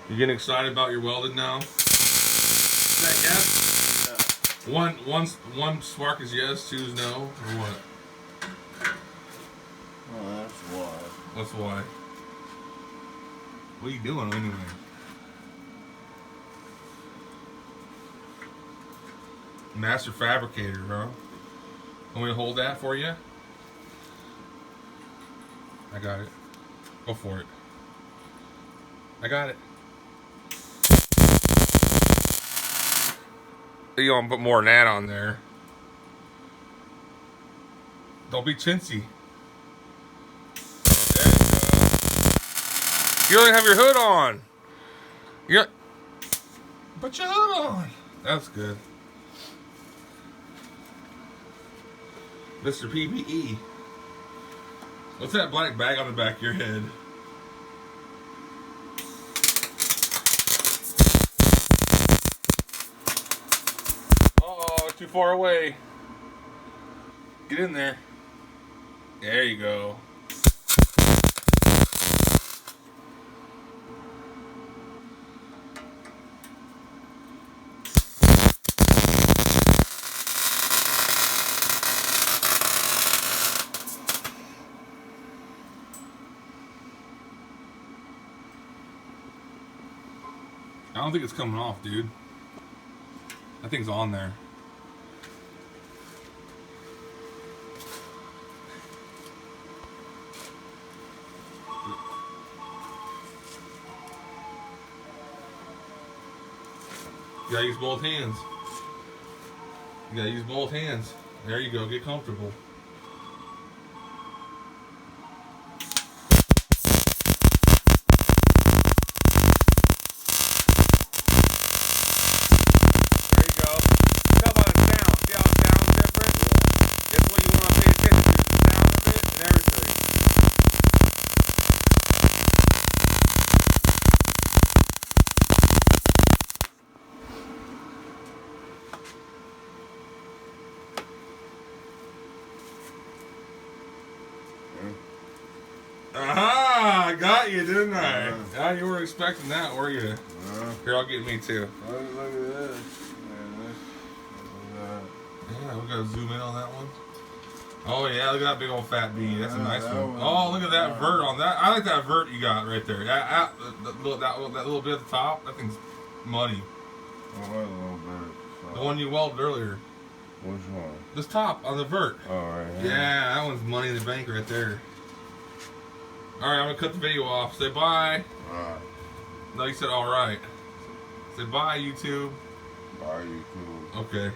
You getting excited about your welding now? Is that yes? Yeah. One spark is yes, two is no, or what? Oh, that's why. That's why. What are you doing anyway? Master fabricator, bro. Want me to hold that for you? I got it. Go for it. I got it. You don't put more than that on there. Don't be chintzy. There you go. You don't even have your hood on. Put your hood on. That's good. Mr. PPE. What's that black bag on the back of your head? Oh, too far away. Get in there. There you go. I don't think it's coming off, dude. That thing's on there. You gotta use both hands. You gotta use both hands. There you go, get comfortable. Aha! I got you, didn't I? Yeah, you weren't expecting that, were you? Here, I'll get me too. Look at this. Yeah, we gotta zoom in on that one. Oh yeah, look at that big old fat bee. That's a nice one. Oh, look at that vert on that. I like that vert you got right there. That little bit at the top, that thing's money. Oh, what little vert? The one you welded earlier. Which one? This top on the vert. Oh, right. Yeah, that one's money in the bank right there. Alright, I'm gonna cut the video off. Say bye. Alright. No, you said alright. Say bye, YouTube. Bye, YouTube. Okay.